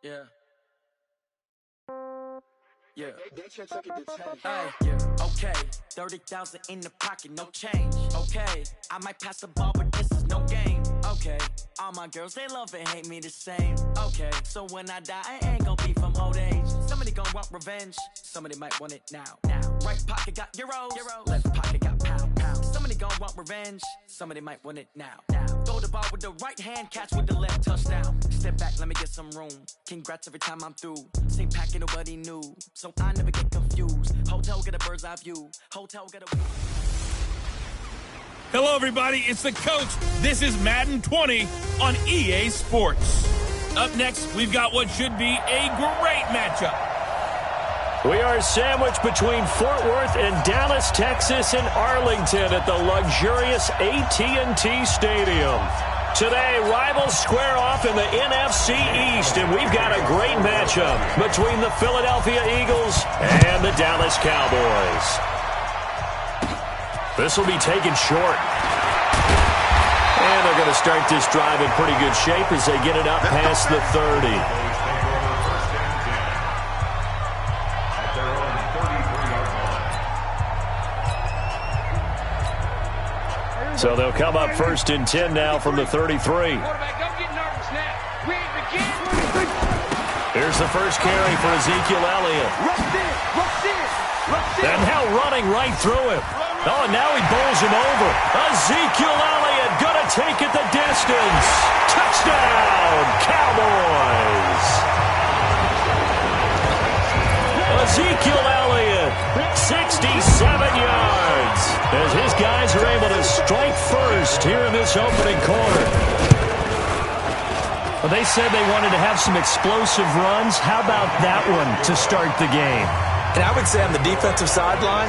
Yeah. Yeah. Okay. 30,000 in the pocket, no change. Okay. I might pass the ball, but this is no game. Okay. All my girls, they love and hate me the same. Okay. So when I die, I ain't gonna be from old age. Somebody gonna want revenge. Somebody might want it now. Right pocket got euros. Left pocket got pound. Somebody gonna want revenge. Somebody might want it now. Throw the ball with the right hand, catch with the left, touchdown. Step back, let me get some room. Congrats every time I'm through. Same packet, nobody knew. So I never get confused. Hotel get a bird's eye view. Hotel get a... Hello, everybody. It's the coach. This is Madden 20 on EA Sports. Up next, we've got what should be a great matchup. We are sandwiched between Fort Worth and Dallas, Texas, and Arlington at the luxurious AT&T Stadium. Today, rivals square off in the NFC East, and we've got a great matchup between the Philadelphia Eagles and the Dallas Cowboys. This will be taken short. And they're going to start this drive in pretty good shape as they get it up past the 30. So they'll come up first and 10 now from the 33. Here's the first carry for Ezekiel Elliott. And now running right through him. Oh, and now he bowls him over. Ezekiel Elliott going to take it the distance. Touchdown, Cowboys. Ezekiel Elliott, 67 yards, as his guys are able to strike first here in this opening quarter. Well, they said they wanted to have some explosive runs. How about that one to start the game? And I would say on the defensive sideline,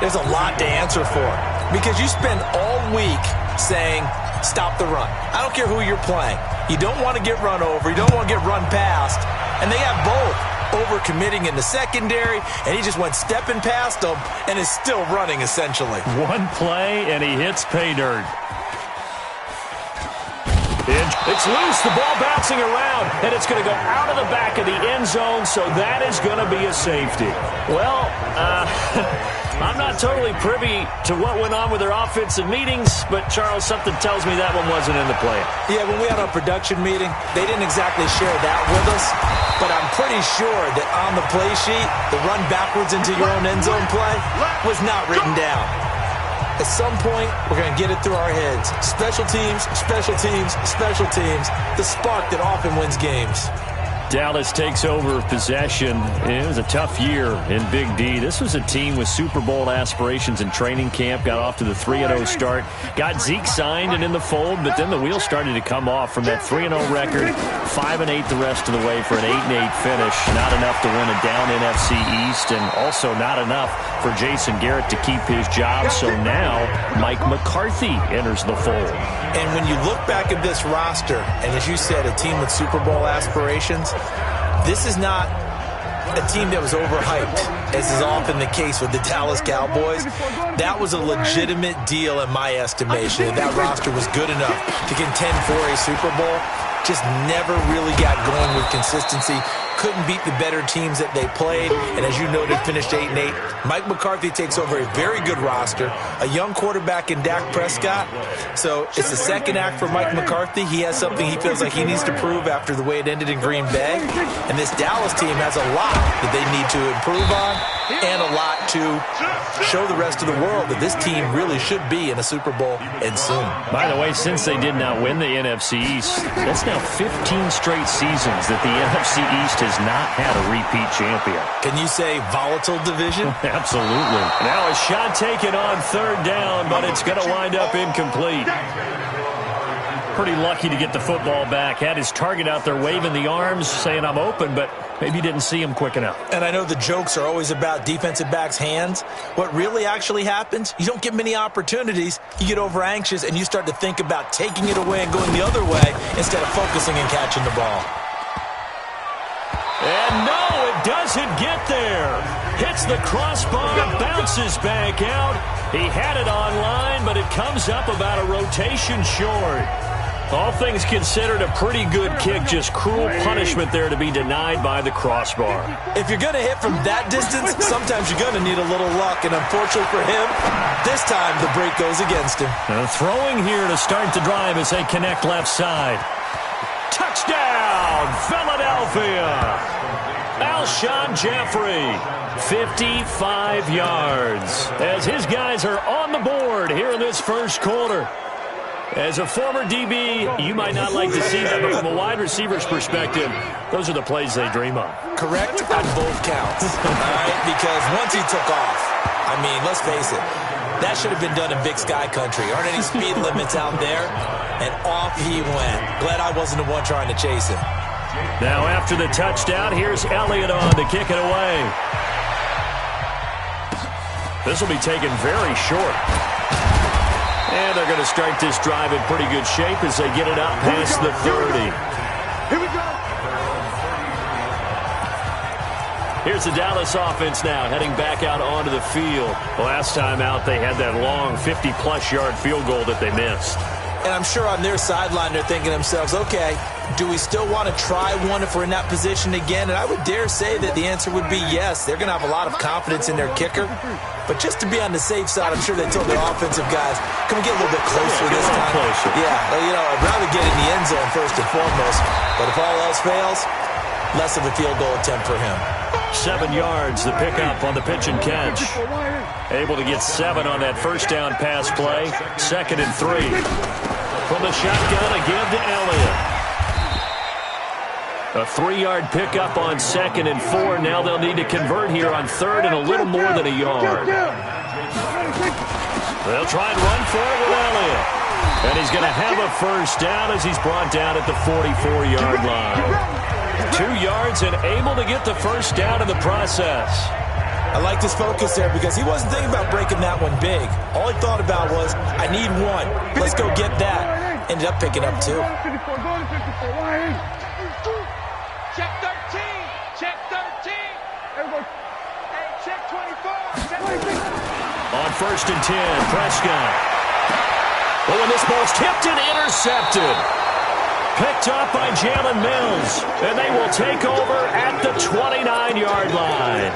there's a lot to answer for, because you spend all week saying, stop the run. I don't care who you're playing. You don't want to get run over. You don't want to get run past. And they have both. Over-committing in the secondary, and he just went stepping past them and is still running, essentially. One play, and he hits pay dirt. It's loose, the ball bouncing around, and it's going to go out of the back of the end zone, so that is going to be a safety. Well, I'm not totally privy to what went on with their offensive meetings, but, Charles, something tells me that one wasn't in the plan. Yeah, when we had our production meeting, they didn't exactly share that with us, but I'm pretty sure that on the play sheet, the run backwards into your own end zone play was not written down. At some point, we're going to get it through our heads. Special teams, special teams, special teams. The spark that often wins games. Dallas takes over possession. It was a tough year in Big D. This was a team with Super Bowl aspirations in training camp. Got off to the 3-0 start. Got Zeke signed and in the fold, but then the wheels started to come off from that 3-0 record. 5-8 the rest of the way for an 8-8 finish. Not enough to win a down NFC East, and also not enough for Jason Garrett to keep his job. So now Mike McCarthy enters the fold. And when you look back at this roster, and as you said, a team with Super Bowl aspirations, this is not a team that was overhyped, as is often the case with the Dallas Cowboys. That was a legitimate deal in my estimation. That roster was good enough to contend for a Super Bowl. Just never really got going with consistency. Couldn't beat the better teams that they played. And as you noted, finished 8-8. Mike McCarthy takes over a very good roster. A young quarterback in Dak Prescott. So it's the second act for Mike McCarthy. He has something he feels like he needs to prove after the way it ended in Green Bay. And this Dallas team has a lot that they need to improve on, and a lot to show the rest of the world that this team really should be in a Super Bowl, and soon. By the way, since they did not win the NFC East, that's now 15 straight seasons that the NFC East has not had a repeat champion. Can you say volatile division? Absolutely. Now a shot taken on third down, but it's going to wind up incomplete. Pretty lucky to get the football back. Had his target out there waving the arms, saying I'm open, but maybe didn't see him quick enough. And I know the jokes are always about defensive backs' hands. What really actually happens, you don't get many opportunities. You get over anxious, and you start to think about taking it away and going the other way instead of focusing and catching the ball. And no, it doesn't get there. Hits the crossbar, bounces back out. He had it online, but it comes up about a rotation short. All things considered, a pretty good kick. Just cruel punishment there to be denied by the crossbar. If you're going to hit from that distance, sometimes you're going to need a little luck. And unfortunately for him, this time the break goes against him. Throwing here to start the drive as they connect left side. Touchdown, Philadelphia! Alshon Jeffrey, 55 yards. As his guys are on the board here in this first quarter. As a former DB, you might not like to see that, but from a wide receiver's perspective, those are the plays they dream of. Correct on both counts, all right? Because once he took off, I mean, let's face it, that should have been done in Big Sky Country. Aren't any speed limits out there? And off he went. Glad I wasn't the one trying to chase him. Now after the touchdown, here's Elliott on to kick it away. This will be taken very short. And they're going to start this drive in pretty good shape as they get it out past the 30. Here we go. Here's the Dallas offense now, heading back out onto the field. Last time out, they had that long 50-plus yard field goal that they missed. And I'm sure on their sideline they're thinking to themselves, okay, do we still want to try one if we're in that position again? And I would dare say that the answer would be yes. They're going to have a lot of confidence in their kicker. But just to be on the safe side, I'm sure they told their offensive guys, can we get a little bit closer this time? Closer. Yeah, well, you know, I'd rather get in the end zone first and foremost. But if all else fails, less of a field goal attempt for him. 7 yards, the pickup on the pitch and catch. Able to get 7 on that first down pass play. 2nd and 3. From the shotgun, a give to Elliott. A 3-yard pickup on 2nd and 4. Now they'll need to convert here on 3rd and a little more than a yard. They'll try and run for it with Elliott. And he's going to have a first down as he's brought down at the 44-yard line. 2 yards and able to get the first down in the process. I like his focus there because he wasn't thinking about breaking that one big. All he thought about was, I need one. Let's go get that. Ended up picking up 2. Check 13. Check 13. Hey, check 24. On 1st and 10, Prescott. Oh, and this ball's tipped and intercepted. Picked up by Jalen Mills. And they will take over at the 29-yard line.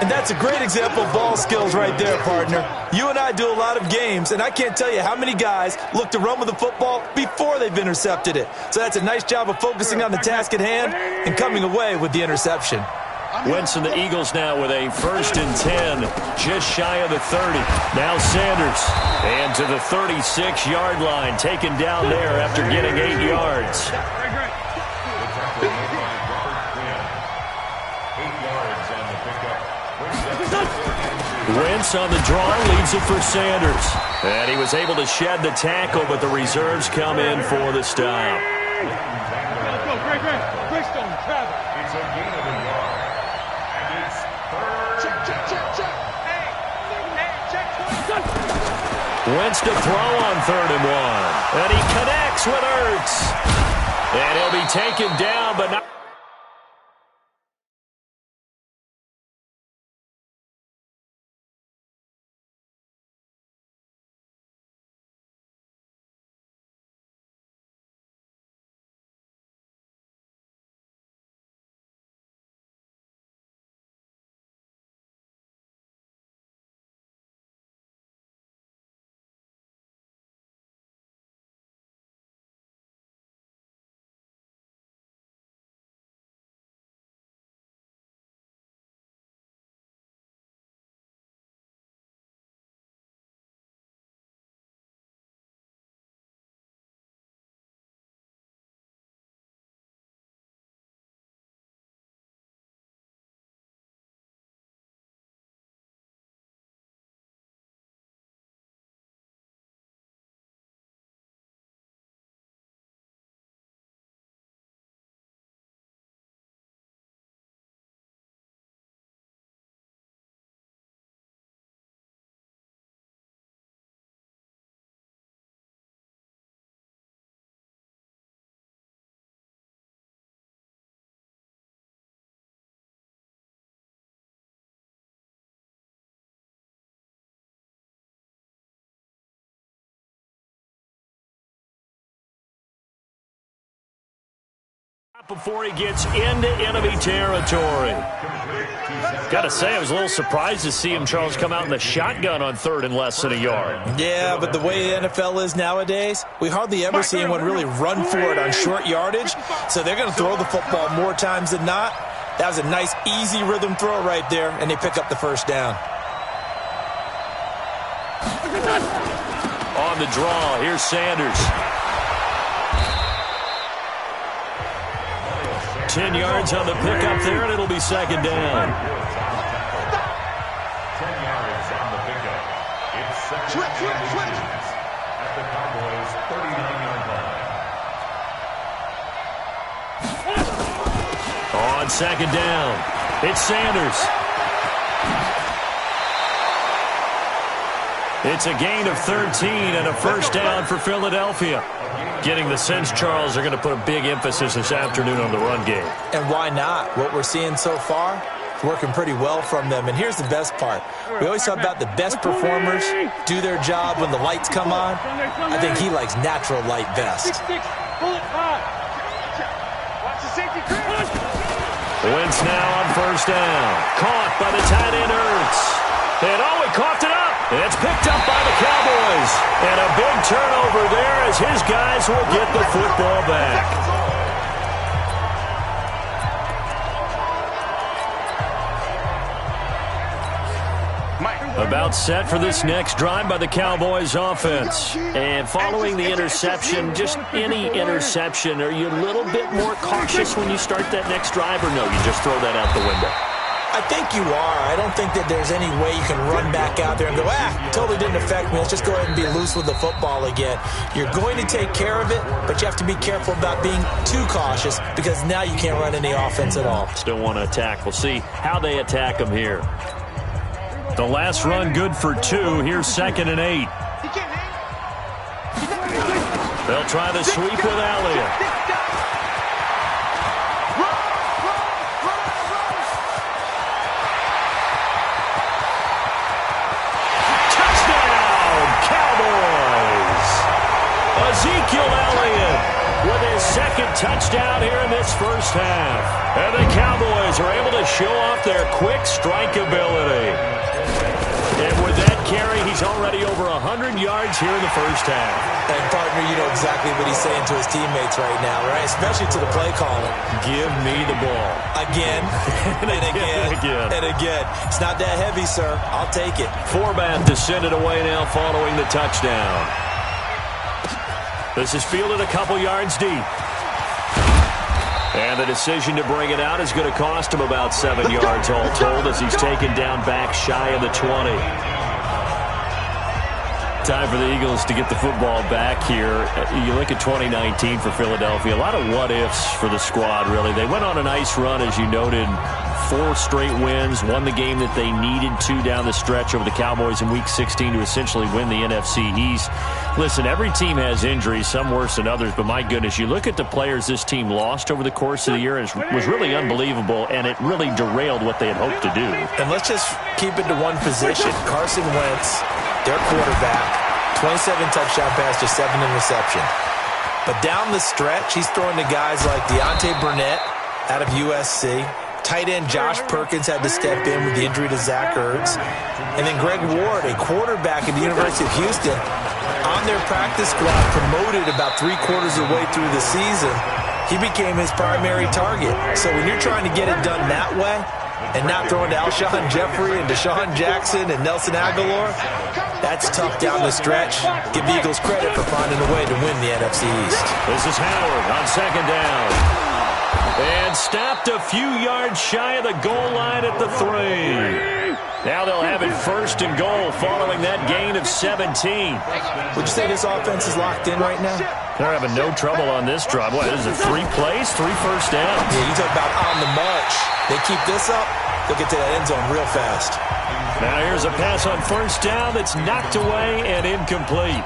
And that's a great example of ball skills right there, partner. You and I do a lot of games, and I can't tell you how many guys look to run with the football before they've intercepted it. So that's a nice job of focusing on the task at hand and coming away with the interception. Wentz and the Eagles now with a 1st and 10, just shy of the 30. Now Sanders, and to the 36-yard line, taken down there after getting 8 yards. Wentz on the draw, leaves it for Sanders. And he was able to shed the tackle, but the reserves come in for the stop. It's a gain of a yard. And it's 3rd. Check. Hey, check 20. Wentz to throw on 3rd and 1. And he connects with Ertz. And he'll be taken down, but not. Before he gets into enemy territory. Got to say, I was a little surprised to see him, Charles, come out in the shotgun on 3rd and less than a yard. Yeah, but the way the NFL is nowadays, we hardly ever see anyone really run for it on short yardage, so they're going to throw the football more times than not. That was a nice, easy rhythm throw right there, and they pick up the first down. On the draw, here's Sanders. 10 yards on the pickup there, and it'll be 2nd down. 10 yards on the pickup. It's 2nd and 8 at the Cowboys' 39-yard line. On 2nd down, it's Sanders. It's a gain of 13 and a first down for Philadelphia. Getting the sense, Charles, they're going to put a big emphasis this afternoon on the run game. And why not? What we're seeing so far is working pretty well from them. And here's the best part. We always talk about the best performers do their job when the lights come on. I think he likes natural light best. Wentz now on first down. Caught by the tight end Ertz. And he coughed it up. And it's picked up by the Cowboys. And a big turnover there as his guys will get the football back. About set for this next drive by the Cowboys offense. And following the interception, just any interception, are you a little bit more cautious when you start that next drive, or no, you just throw that out the window? I think you are. I don't think that there's any way you can run back out there and go, totally didn't affect me. Let's just go ahead and be loose with the football again. You're going to take care of it, but you have to be careful about being too cautious because now you can't run any offense at all. Still want to attack. We'll see how they attack them here. The last run good for 2. Here's 2nd and 8. They'll try the sweep with Elliott. Ezekiel Elliott with his 2nd touchdown here in this first half. And the Cowboys are able to show off their quick strike ability. And with that carry, he's already over 100 yards here in the first half. And, partner, you know exactly what he's saying to his teammates right now, right? Especially to the play caller. Give me the ball. Again, and again, and again. It's not that heavy, sir. I'll take it. Forbath to send it away now following the touchdown. This is fielded a couple yards deep. And the decision to bring it out is going to cost him about 7 yards all told as he's taken down back shy of the 20. Time for the Eagles to get the football back here. You look at 2019 for Philadelphia, a lot of what-ifs for the squad, really. They went on a nice run, as you noted. 4 straight wins, won the game that they needed to down the stretch over the Cowboys in Week 16 to essentially win the NFC East. Listen, every team has injuries, some worse than others, but my goodness, you look at the players this team lost over the course of the year, it was really unbelievable, and it really derailed what they had hoped to do. And let's just keep it to one position. Carson Wentz, their quarterback, 27 touchdown pass to 7 interception. But down the stretch, he's throwing to guys like Deontay Burnett out of USC. Tight end Josh Perkins had to step in with the injury to Zach Ertz. And then Greg Ward, a quarterback at the University of Houston, on their practice squad, promoted about 3/4 of the way through the season. He became his primary target. So when you're trying to get it done that way and not throwing to Alshon Jeffrey and Deshaun Jackson and Nelson Aguilar, that's tough down the stretch. Give the Eagles credit for finding a way to win the NFC East. This is Howard on 2nd down. And stopped a few yards shy of the goal line at the 3. Now they'll have it 1st and goal following that gain of 17. Would you say this offense is locked in right now? They're having no trouble on this drive. What, is it 3 plays, 3 first downs? Yeah, you talk about on the march. They keep this up, they'll get to that end zone real fast. Now here's a pass on 1st down that's knocked away and incomplete.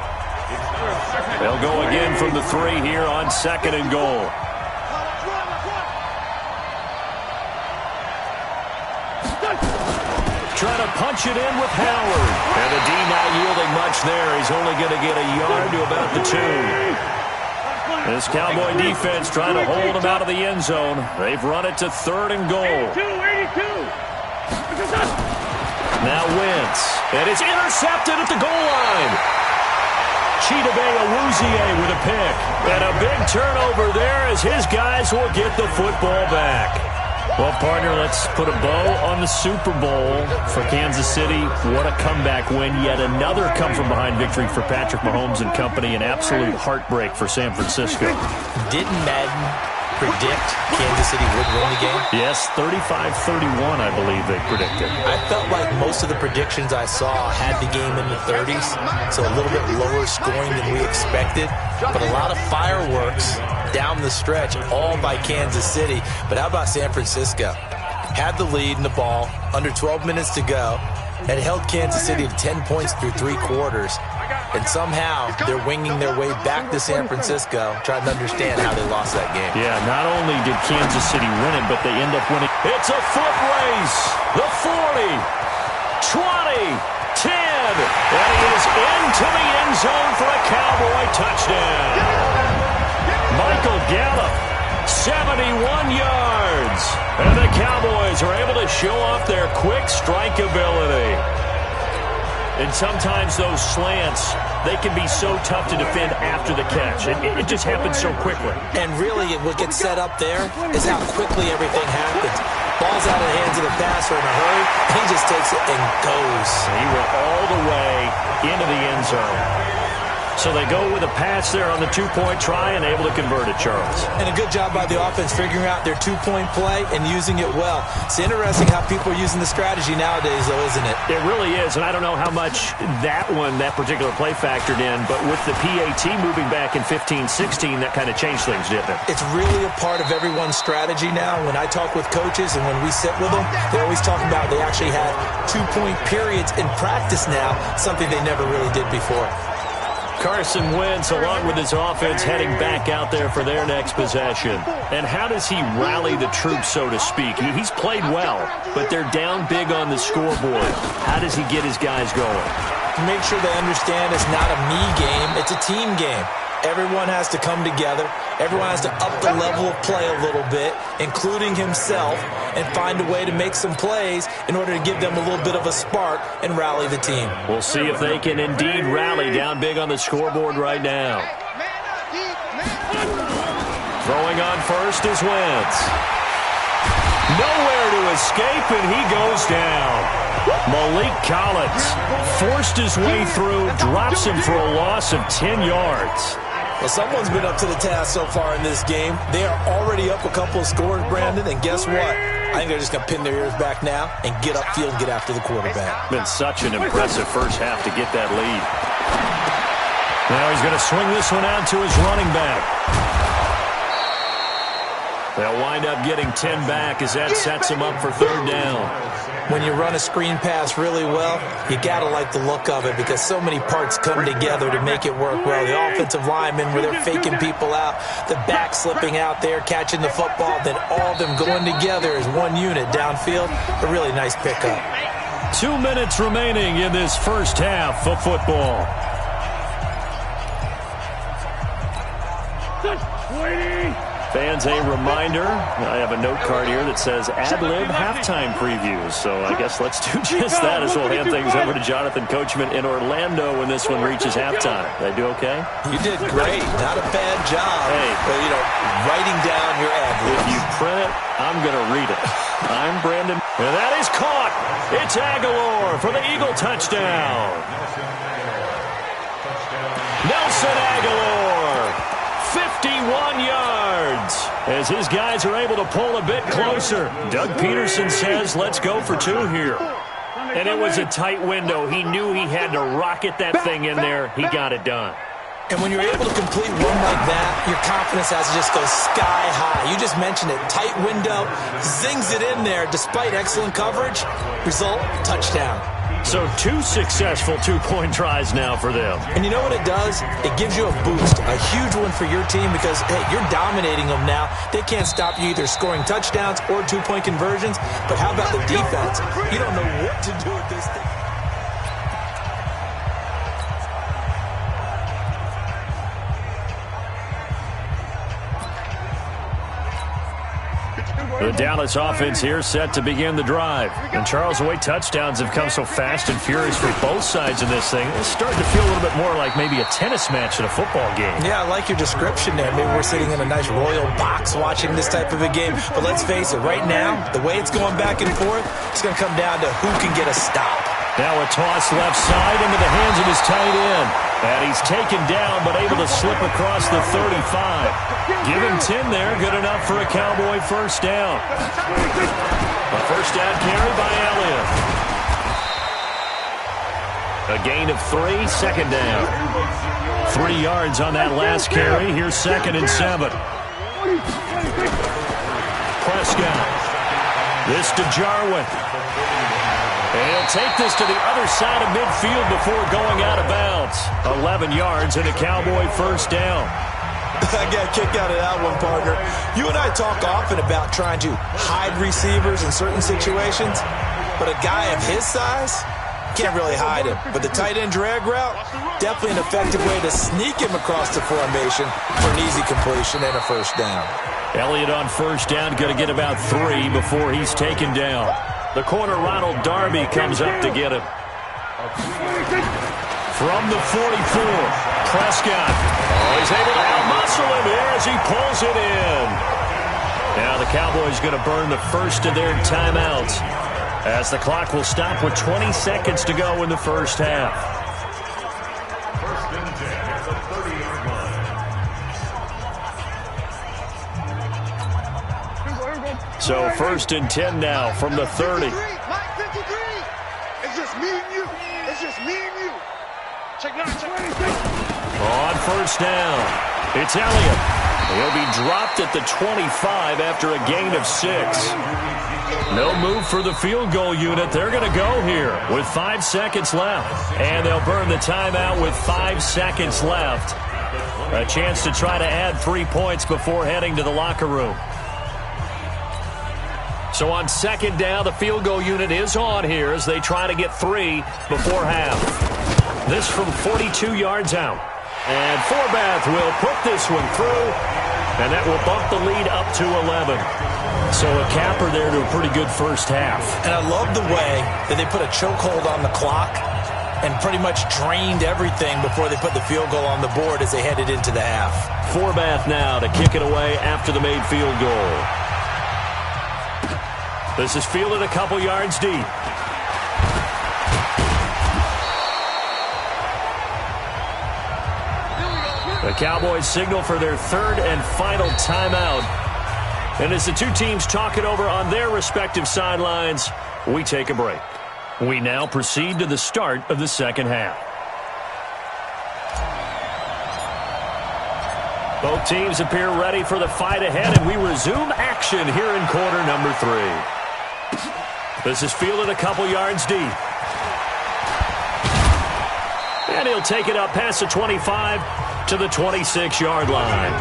They'll go again from the 3 here on 2nd and goal. Trying to punch it in with Howard. And the D not yielding much there. He's only going to get a yard to about the 2. This Cowboy defense trying to hold him out of the end zone. They've run it to 3rd and goal. 82. Now Wentz. And it's intercepted at the goal line. Chidobe Awuzie with a pick. And a big turnover there as his guys will get the football back. Well, partner, let's put a bow on the Super Bowl for Kansas City. What a comeback win. Yet another come-from-behind victory for Patrick Mahomes and company. An absolute heartbreak for San Francisco. Didn't Madden predict Kansas City would win the game? Yes, 35-31, I believe they predicted. I felt like most of the predictions I saw had the game in the 30s, so a little bit lower scoring than we expected, but a lot of fireworks down the stretch, all by Kansas City. But how about San Francisco? Had the lead in the ball, under 12 minutes to go, and held Kansas City to 10 points through 3 quarters. And somehow they're winging their way back to San Francisco, trying to understand how they lost that game. Yeah, not only did Kansas City win it, but they end up winning. It's a foot race. The 40, 20, 10. And he is into the end zone for a Cowboy touchdown. Michael Gallup, 71 yards. And the Cowboys are able to show off their quick strike ability. And sometimes those slants, they can be so tough to defend after the catch. It just happens so quickly. And really, what gets set up there is how quickly everything happens. Ball's out of the hands of the passer in a hurry. He just takes it and goes. He went all the way into the end zone. So they go with a pass there on the 2-point try and able to convert it, Charles. And a good job by the offense figuring out their 2-point play and using it well. It's interesting how people are using the strategy nowadays, though, isn't it? It really is, and I don't know how much that particular play factored in, but with the PAT moving back in 15-16, that kind of changed things, didn't it? It's really a part of everyone's strategy now. When I talk with coaches and when we sit with them, they always talk about they actually had 2-point periods in practice now, something they never really did before. Carson Wentz, along with his offense, heading back out there for their next possession. And how does he rally the troops, so to speak? He's played well, but they're down big on the scoreboard. How does he get his guys going? Make sure they understand it's not a me game, it's a team game. Everyone has to come together. Everyone has to up the level of play a little bit, including himself, and find a way to make some plays in order to give them a little bit of a spark and rally the team. We'll see if they can indeed rally down big on the scoreboard right now. Throwing on first is Wentz. Nowhere to escape, and he goes down. Malik Collins forced his way through, drops him for a loss of 10 yards. Well, someone's been up to the task so far in this game. They are already up a couple of scores, Brandon, and guess what? I think they're just going to pin their ears back now and get upfield and get after the quarterback. Been such an impressive first half to get that lead. Now he's going to swing this one out to his running back. They'll wind up getting 10 back as that sets them up for 3rd down. When you run a screen pass really well, you got to like the look of it because so many parts come together to make it work well. The offensive linemen, where they're faking people out, the back slipping out there, catching the football, then all of them going together as one unit downfield. A really nice pickup. 2 minutes remaining in this first half of football. 20. Fans, a reminder, I have a note card here that says ad-lib halftime previews. So I guess let's do just that as we'll hand things over to Jonathan Coachman in Orlando when this one reaches halftime. Did I do okay? You did great. Not a bad job. Hey. But, writing down your ad-libs. If you print it, I'm going to read it. I'm Brandon. And that is caught. It's Aguilar for the Eagle touchdown. Nelson Aguilar, 51 yards, as his guys are able to pull a bit closer. Doug Peterson says, let's go for 2 here. And it was a tight window. He knew he had to rocket that thing in there. He got it done. And when you're able to complete one like that, your confidence has to just go sky high. You just mentioned it. Tight window, zings it in there despite excellent coverage. Result, touchdown. So 2 successful 2-point tries now for them. And you know what it does? It gives you a boost, a huge one for your team because, hey, you're dominating them now. They can't stop you either scoring touchdowns or 2-point conversions. But how about the defense? You don't know what to do with this thing. The Dallas offense here set to begin the drive. And Charles, the way touchdowns have come so fast and furious for both sides of this thing, it's starting to feel a little bit more like maybe a tennis match in a football game. Yeah, I like your description there. Maybe we're sitting in a nice royal box watching this type of a game. But let's face it, right now, the way it's going back and forth, it's going to come down to who can get a stop. Now a toss left side into the hands of his tight end. And he's taken down but able to slip across the 35. Give him 10 there. Good enough for a Cowboy first down. A first down carry by Elliott. A gain of 3, second down. 3 yards on that last carry. Here's 2nd and 7. Prescott. This to Jarwin. And he'll take this to the other side of midfield before going out of bounds. 11 yards and a Cowboy first down. I got a kick out of that one, partner. You and I talk often about trying to hide receivers in certain situations, but a guy of his size can't really hide him. But the tight end drag route, definitely an effective way to sneak him across the formation for an easy completion and a first down. Elliott on first down, going to get about 3 before he's taken down. The corner, Ronald Darby, comes up to get him. From the 44, Prescott. Oh, he's able to out-muscle him here as he pulls it in. Now the Cowboys going to burn the first of their timeouts as the clock will stop with 20 seconds to go in the first half. First and 10 at the 30-yard line. So first and 10 now from the 30. It's just me and you. It's just me and you. Check now, check. On first down, it's Elliott. He'll be dropped at the 25 after a gain of 6. No move for the field goal unit. They're going to go here with 5 seconds left. And they'll burn the timeout with 5 seconds left. A chance to try to add 3 points before heading to the locker room. So on second down, the field goal unit is on here as they try to get 3 before half. This from 42 yards out. And Forbath will put this one through, and that will bump the lead up to 11. So a capper there to a pretty good first half. And I love the way that they put a chokehold on the clock and pretty much drained everything before they put the field goal on the board as they headed into the half. Forbath now to kick it away after the made field goal. This is fielded a couple yards deep. The Cowboys signal for their third and final timeout. And as the two teams talk it over on their respective sidelines, we take a break. We now proceed to the start of the second half. Both teams appear ready for the fight ahead, and we resume action here in quarter number 3. This is fielded a couple yards deep. And he'll take it up past the 25 to the 26-yard line.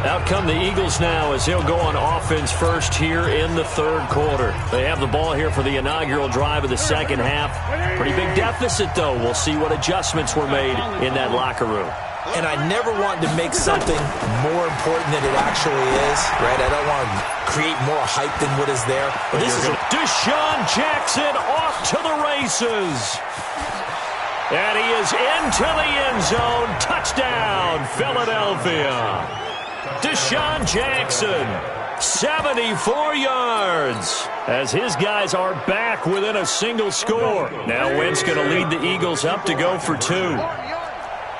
Out come the Eagles now as he'll go on offense first here in the third quarter. They have the ball here for the inaugural drive of the second half. Pretty big deficit, though. We'll see what adjustments were made in that locker room. And I never want to make something more important than it actually is, right? I don't want to create more hype than what is there. But this is Deshaun Jackson off to the races. And he is into the end zone. Touchdown, Philadelphia. Deshaun Jackson, 74 yards, as his guys are back within a single score. Now Wentz going to lead the Eagles up to go for 2.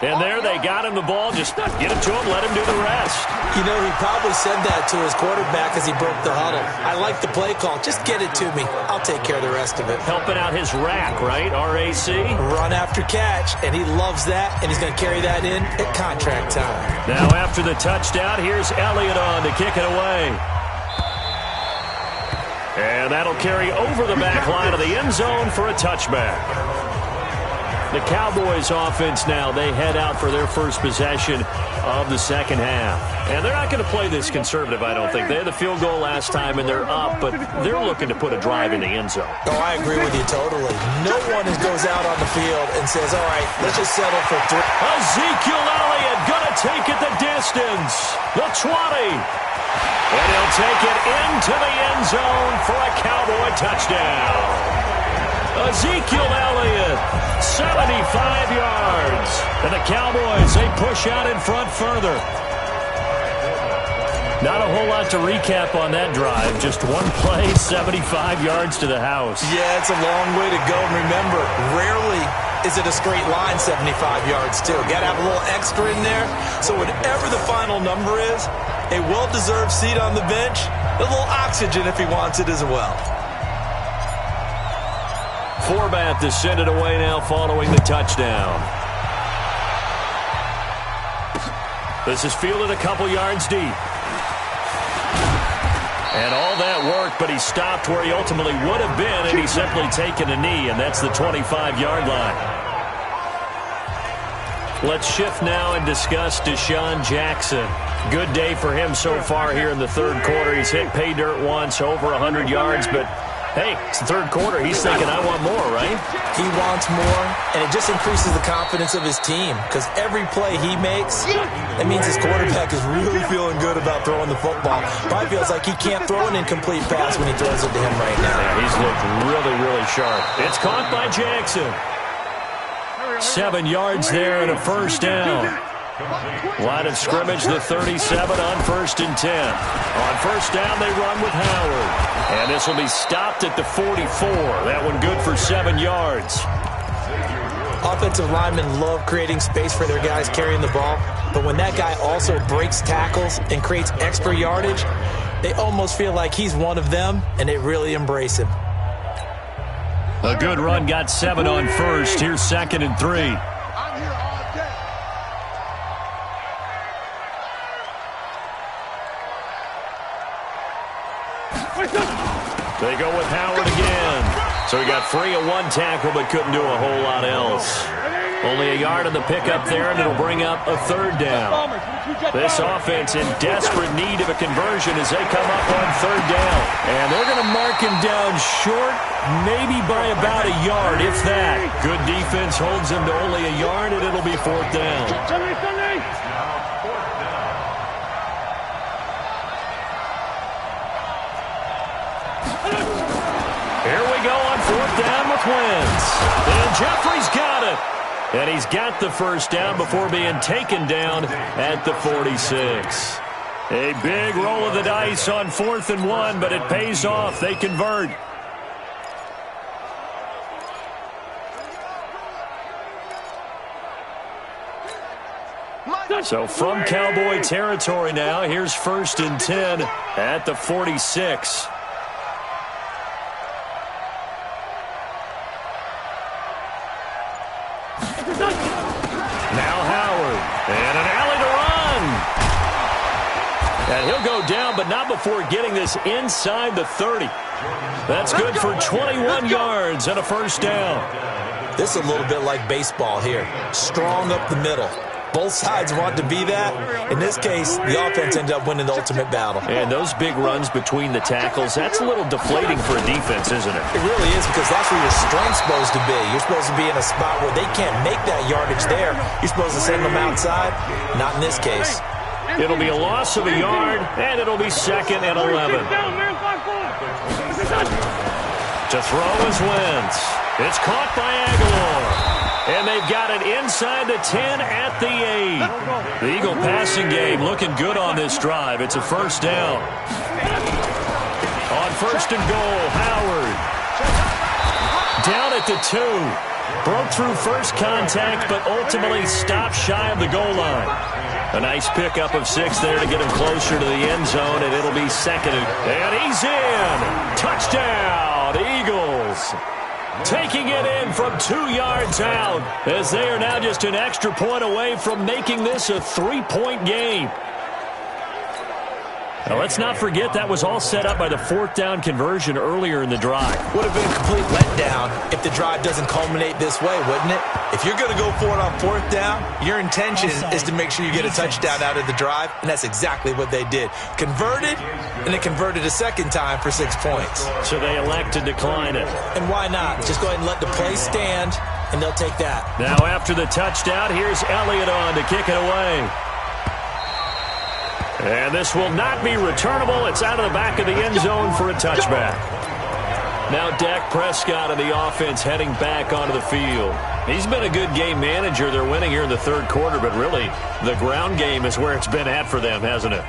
And there they got him the ball. Just get it to him, let him do the rest. You know, he probably said that to his quarterback as he broke the huddle. I like the play call. Just get it to me. I'll take care of the rest of it. Helping out his rack, right? RAC. Run after catch, and he loves that, and he's going to carry that in at contract time. Now after the touchdown, here's Elliott on to kick it away. And that'll carry over the back line of the end zone for a touchback. The Cowboys offense now, they head out for their first possession of the second half. And they're not going to play this conservative, I don't think. They had the field goal last time, and they're up, but they're looking to put a drive in the end zone. Oh, I agree with you totally. No one goes out on the field and says, all right, let's just settle for 3. Ezekiel Elliott going to take it the distance. distance. The 20. And he'll take it into the end zone for a Cowboy touchdown. Ezekiel Elliott, 75 yards. And the Cowboys, they push out in front further. Not a whole lot to recap on that drive. Just one play, 75 yards to the house. Yeah, it's a long way to go. And remember, rarely is it a straight line 75 yards, too. Got to have a little extra in there. So whatever the final number is, a well-deserved seat on the bench, a little oxygen if he wants it as well. Forbath to send it away now following the touchdown. This is fielded a couple yards deep. And all that work, but he stopped where he ultimately would have been, and he's simply taken a knee, and that's the 25-yard line. Let's shift now and discuss Deshaun Jackson. Good day for him so far here in the third quarter. He's hit pay dirt once, over 100 yards, but hey, it's the third quarter. He's thinking, I want more, right? He wants more, and it just increases the confidence of his team because every play he makes, that means his quarterback is really feeling good about throwing the football. Probably feels like he can't throw an incomplete pass when he throws it to him right now. Yeah, he's looked really, really sharp. It's caught by Jackson. 7 yards there and a first down. Line of scrimmage, the 37 on 1st and 10. On first down, they run with Howard. And this will be stopped at the 44. That one good for 7 yards. Offensive linemen love creating space for their guys carrying the ball. But when that guy also breaks tackles and creates extra yardage, they almost feel like he's one of them, and they really embrace him. A good run, got 7 on first. Here's 2nd and 3. They go with Howard again. So he got free of one tackle but couldn't do a whole lot else. Only a yard on the pickup there, and it'll bring up a 3rd down. This offense in desperate need of a conversion as they come up on 3rd down. And they're going to mark him down short, maybe by about a yard, if that. Good defense holds him to only a yard, and it'll be 4th down. Here we go on 4th down with Wentz. And Jeffrey's got it. And he's got the first down before being taken down at the 46. A big roll of the dice on 4th and 1, but it pays off. They convert. So from Cowboy territory now, here's 1st and 10 at the 46. Now Howard, and an alley to run. And he'll go down, but not before getting this inside the 30. That's good for 21 yards and a first down. This is a little bit like baseball here. Strong up the middle. Both sides want to be that. In this case, the offense ended up winning the ultimate battle. And those big runs between the tackles, that's a little deflating for a defense, isn't it? It really is, because that's where your strength's supposed to be. You're supposed to be in a spot where they can't make that yardage there. You're supposed to send them outside. Not in this case. It'll be a loss of a yard, and it'll be 2nd and 11. To throw is Wentz. It's caught by Aguilar. And they've got it inside the 10 at the 8. The Eagle passing game looking good on this drive. It's a first down. On 1st and goal, Howard. Down at the 2. Broke through first contact, but ultimately stopped shy of the goal line. A nice pickup of 6 there to get him closer to the end zone, and it'll be 2nd. And he's in. Touchdown, Eagles. Taking it in from 2 yards out, as they are now just an extra point away from making this a 3-point game. Now, let's not forget that was all set up by the 4th down conversion earlier in the drive. Would have been a complete letdown if the drive doesn't culminate this way, wouldn't it? If you're going to go for it on 4th down, your intention is to make sure you get a touchdown out of the drive, and that's exactly what they did. Converted, and they converted a 2nd time for 6 points. So they elect to decline it. And why not? Just go ahead and let the play stand, and they'll take that. Now after the touchdown, here's Elliott on to kick it away. And this will not be returnable. It's out of the back of the end zone for a touchback. Now Dak Prescott of the offense heading back onto the field. He's been a good game manager. They're winning here in the third quarter, but really the ground game is where it's been at for them, hasn't it?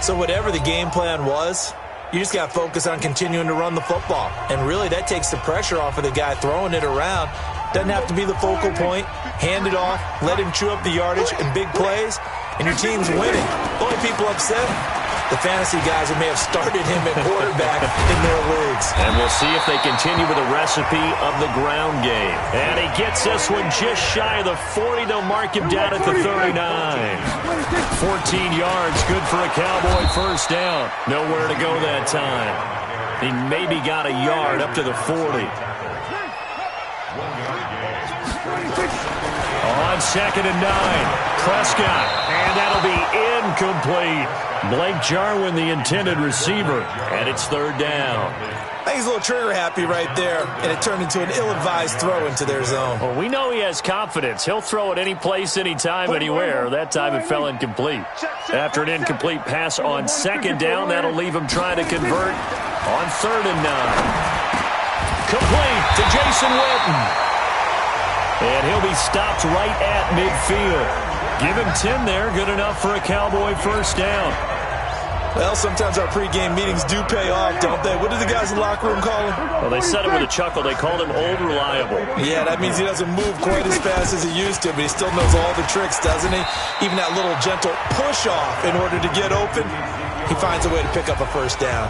So whatever the game plan was, you just got to focus on continuing to run the football. And really that takes the pressure off of the guy throwing it around. Doesn't have to be the focal point. Hand it off, let him chew up the yardage in big plays, and your team's winning. The only people upset, the fantasy guys who may have started him at quarterback in their leagues. And we'll see if they continue with the recipe of the ground game. And he gets this one just shy of the 40. They'll mark him down at the 39. 14 yards, good for a Cowboy first down. Nowhere to go that time. He maybe got a yard up to the 40. On 2nd and 9, Prescott, and that'll be incomplete. Blake Jarwin, the intended receiver, and it's third down. I think he's a little trigger happy right there, and it turned into an ill-advised throw into their zone. Well, we know he has confidence. He'll throw it any place, anytime, anywhere. That time it fell incomplete. After an incomplete pass on 2nd down, that'll leave him trying to convert on 3rd and 9. Complete to Jason Witten. And he'll be stopped right at midfield. Give him 10 there. Good enough for a Cowboy first down. Well, sometimes our pregame meetings do pay off, don't they? What did the guys in the locker room call him? Well, they said it with a chuckle. They called him Old Reliable. Yeah, that means he doesn't move quite as fast as he used to, but he still knows all the tricks, doesn't he? Even that little gentle push-off in order to get open, he finds a way to pick up a first down.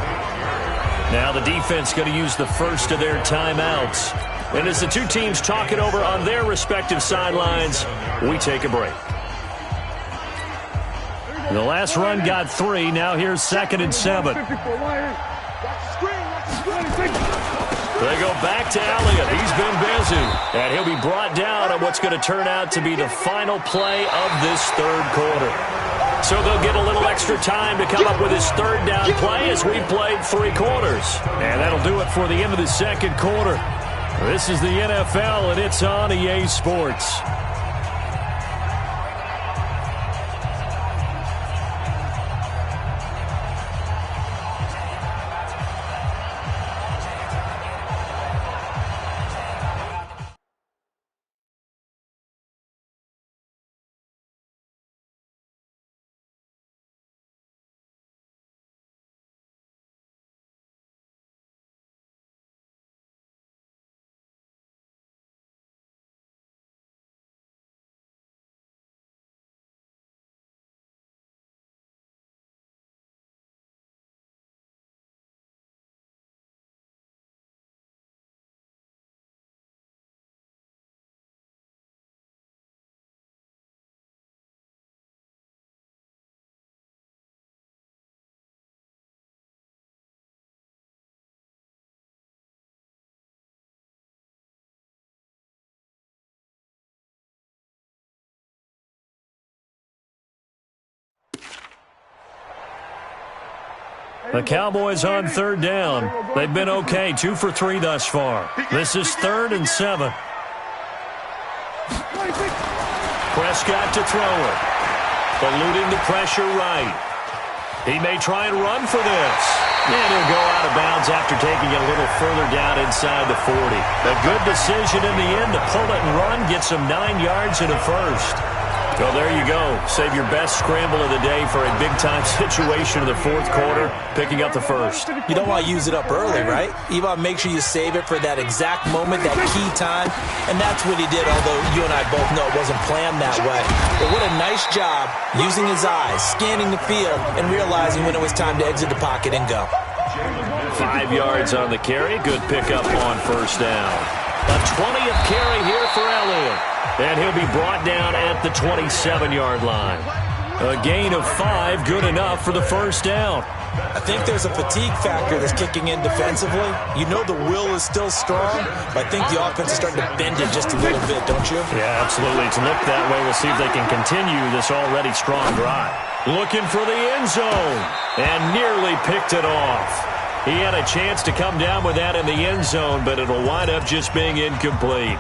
Now the defense going to use the first of their timeouts. And as the two teams talk it over on their respective sidelines, we take a break. The last run got 3. Now here's 2nd and 7. They go back to Elliott. He's been busy. And he'll be brought down on what's going to turn out to be the final play of this third quarter. So they'll get a little extra time to come up with his third down play as we've played 3 quarters. And that'll do it for the end of the second quarter. This is the NFL, and it's on EA Sports. The Cowboys on 3rd down. They've been okay, 2 for 3 thus far. This is 3rd and 7. Prescott to throw it. Eluding the pressure right. He may try and run for this. And he'll go out of bounds after taking it a little further down inside the 40. A good decision in the end to pull it and run, get some 9 yards in a first. Well, there you go. Save your best scramble of the day for a big-time situation in the fourth quarter, picking up the first. You don't want to use it up early, right? You want to make sure you save it for that exact moment, that key time. And that's what he did, although you and I both know it wasn't planned that way. But what a nice job using his eyes, scanning the field, and realizing when it was time to exit the pocket and go. 5 yards on the carry. Good pickup on first down. A 20th carry here for Elliott. And he'll be brought down at the 27-yard line. A gain of 5, good enough for the first down. I think there's a fatigue factor that's kicking in defensively. You know the will is still strong, but I think the offense is starting to bend it just a little bit, don't you? Yeah, absolutely. It's looked that way. We'll see if they can continue this already strong drive. Looking for the end zone, and nearly picked it off. He had a chance to come down with that in the end zone, but it'll wind up just being incomplete.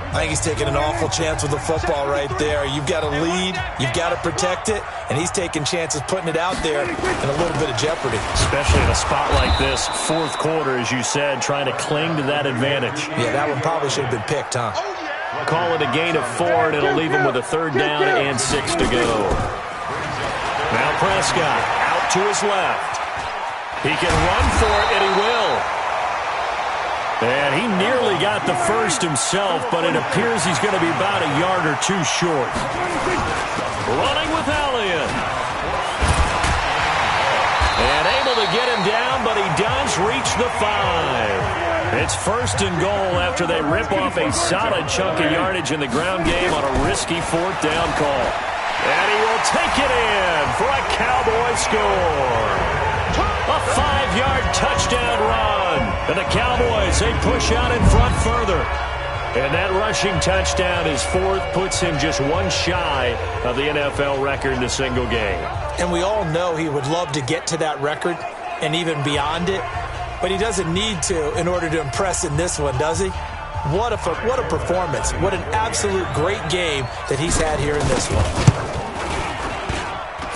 I think he's taking an awful chance with the football right there. You've got to lead, you've got to protect it, and he's taking chances putting it out there in a little bit of jeopardy. Especially in a spot like this, fourth quarter, as you said, trying to cling to that advantage. Yeah, that one probably should have been picked, huh? Call it a gain of 4, and it'll leave him with a third down and 6 to go. Now Prescott out to his left. He can run for it, and he will. And he nearly got the first himself, but it appears he's going to be about a yard or two short. Running with Elliott. And able to get him down, but he does reach the 5. It's first and goal after they rip off a solid chunk of yardage in the ground game on a risky fourth down call. And he will take it in for a Cowboy score. A 5-yard touchdown run. And the Cowboys, they push out in front further. And that rushing touchdown, his fourth, puts him just one shy of the NFL record in a single game. And we all know he would love to get to that record and even beyond it. But he doesn't need to in order to impress in this one, does he? What a performance. What an absolute great game that he's had here in this one.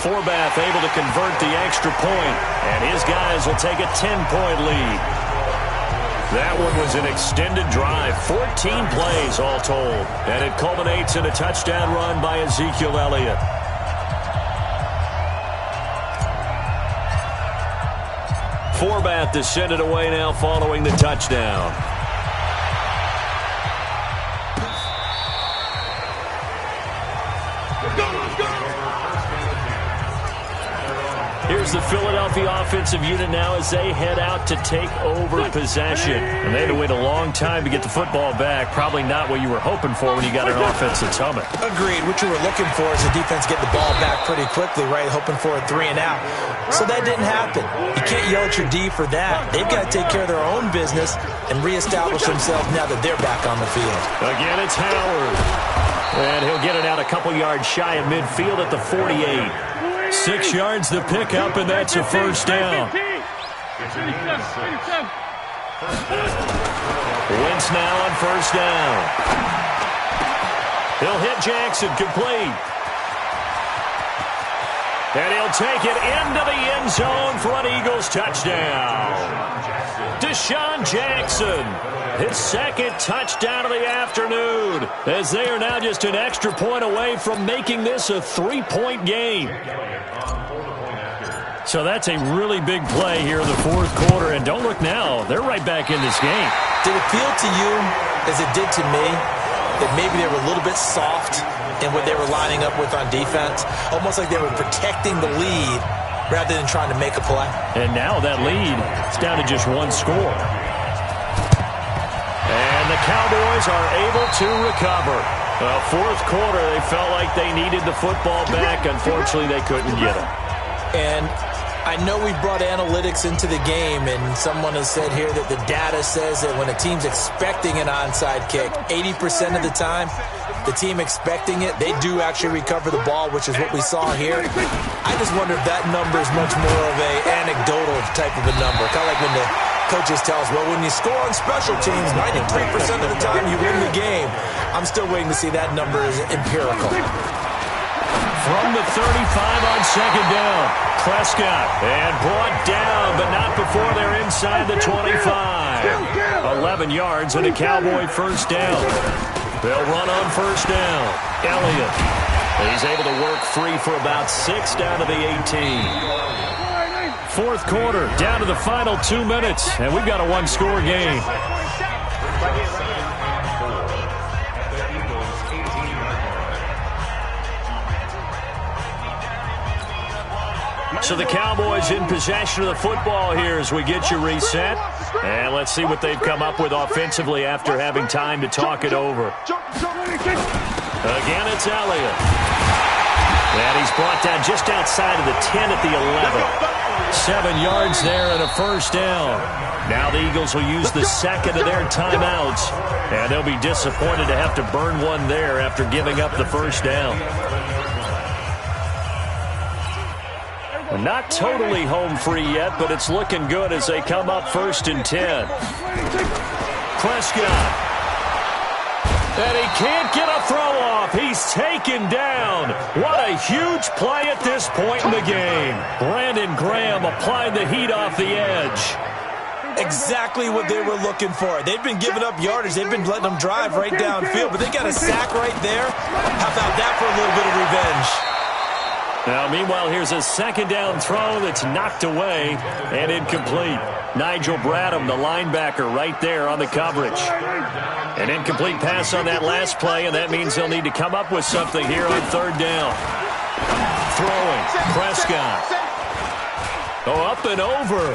Forbath able to convert the extra point, and his guys will take a 10-point lead. That one was an extended drive, 14 plays all told, and it culminates in a touchdown run by Ezekiel Elliott. Forbath to send it away now following the touchdown. Here's the Philadelphia offensive unit now as they head out to take over possession. And they had to wait a long time to get the football back. Probably not what you were hoping for when you got an offense that's humming. Agreed. What you were looking for is the defense get the ball back pretty quickly, right? Hoping for a 3 and out. So that didn't happen. You can't yell at your D for that. They've got to take care of their own business and reestablish themselves now that they're back on the field. Again, it's Howard. And he'll get it out a couple yards shy of midfield at the 48. 6 yards the pickup, and that's a first down. Wentz now on first down. He'll hit Jackson, complete. And he'll take it into the end zone for an Eagles touchdown. Deshaun Jackson, his second touchdown of the afternoon, as they are now just an extra point away from making this a 3-point game. So that's a really big play here in the fourth quarter, and don't look now, they're right back in this game. Did it feel to you, as it did to me, that maybe they were a little bit soft in what they were lining up with on defense? Almost like they were protecting the lead rather than trying to make a play. And now that lead is down to just one score. And the Cowboys are able to recover. Well, fourth quarter, they felt like they needed the football back. Unfortunately, they couldn't get it. And I know we brought analytics into the game, and someone has said here that the data says that when a team's expecting an onside kick, 80% of the time, the team expecting it, they do actually recover the ball, which is what we saw here. I just wonder if that number is much more of a anecdotal type of a number. Kind of like when the coaches tell us, well, when you score on special teams, 93% of the time you win the game. I'm still waiting to see that number is empirical. From the 35 on second down, Prescott, and brought down, but not before they're inside the 25. 11 yards and a Cowboy first down. They'll run on first down. Elliott, he's able to work free for about 6 down to the 18. Fourth quarter, down to the final 2 minutes, and we've got a one-score game. So the Cowboys in possession of the football here as we get you reset. And let's see what they've come up with offensively after having time to talk it over. Again, it's Elliott. And he's brought down just outside of the 10 at the 11. 7 yards there and a first down. Now the Eagles will use the second of their timeouts. And they'll be disappointed to have to burn one there after giving up the first down. Not totally home free yet, but it's looking good as they come up 1st and 10. Prescott. And he can't get a throw off. He's taken down. What a huge play at this point in the game. Brandon Graham applied the heat off the edge. Exactly what they were looking for. They've been giving up yardage. They've been letting them drive right downfield, but they got a sack right there. How about that for a little bit of revenge? Now, meanwhile, here's a second down throw that's knocked away and incomplete. Nigel Bradham, the linebacker, right there on the coverage. An incomplete pass on that last play, and that means they'll need to come up with something here on third down. Throwing, Prescott. Oh, up and over.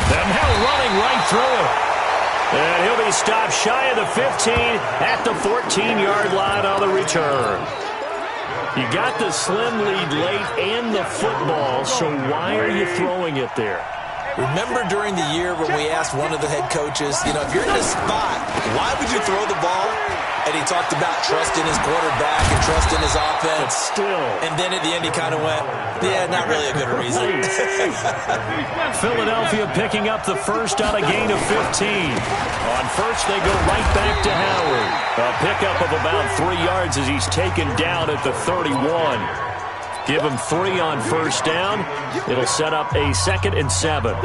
And now running right through it. And he'll be stopped shy of the 15 at the 14-yard line on the return. You got the slim lead late and the football, so why are you throwing it there? Remember during the year when we asked one of the head coaches, if you're in a spot, why would you throw the ball? And he talked about trusting his quarterback and trusting his offense. But still. And then at the end he kind of went, yeah, not really a good reason. Philadelphia picking up the first on a gain of 15. On first, they go right back to Howard. A pickup of about 3 yards as he's taken down at the 31. Give him 3 on first down. It'll set up a 2nd and 7.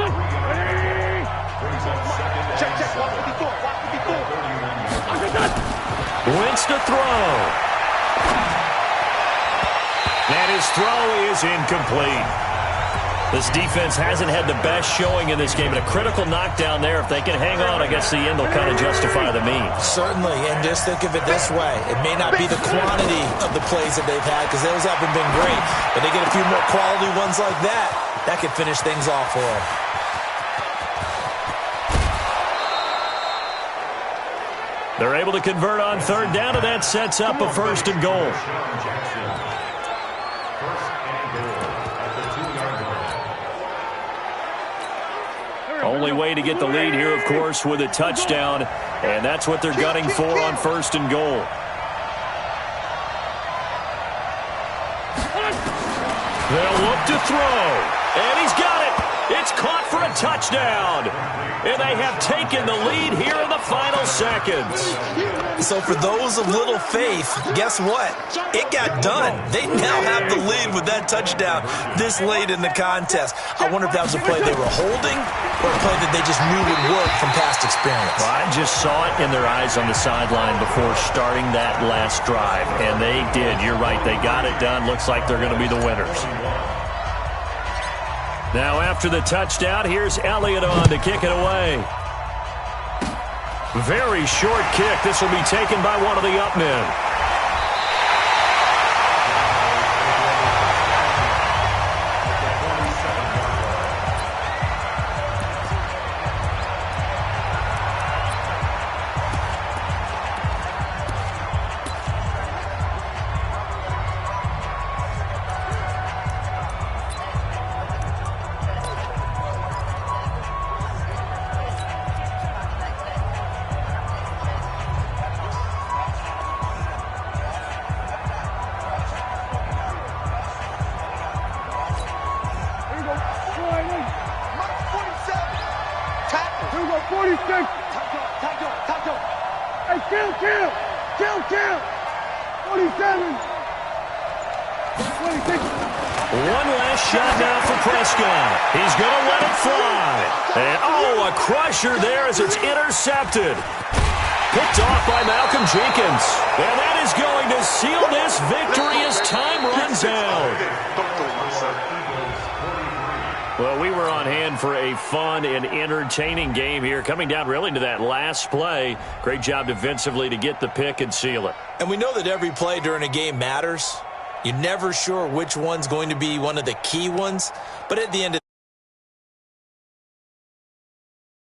Wentz to throw. And his throw is incomplete. This defense hasn't had the best showing in this game. And a critical knockdown there. If they can hang on, I guess the end will kind of justify the means. Certainly, and just think of it this way. It may not be the quantity of the plays that they've had because those haven't been great. But they get a few more quality ones like that. That could finish things off for them. They're able to convert on third down, and that sets up a 1st and goal. Only way to get the lead here, of course, with a touchdown, and that's what they're gunning for on 1st and goal. They'll look to throw, and he's got it. It's caught for a touchdown. And they have taken the lead here in the final seconds. So for those of little faith, guess what? It got done. They now have the lead with that touchdown this late in the contest. I wonder if that was a play they were holding or a play that they just knew would work from past experience. Well, I just saw it in their eyes on the sideline before starting that last drive, and they did. You're right. They got it done. Looks like they're going to be the winners. Now after the touchdown, here's Elliott on to kick it away. Very short kick. This will be taken by one of the up men. One last shot now for Prescott. He's going to let it fly. And, a crusher there as it's intercepted. Picked off by Malcolm Jenkins. And that is going to seal this victory as time runs out. Well, we were on hand for a fun and entertaining game here. Coming down really to that last play. Great job defensively to get the pick and seal it. And we know that every play during a game matters. You're never sure which one's going to be one of the key ones. But at the end of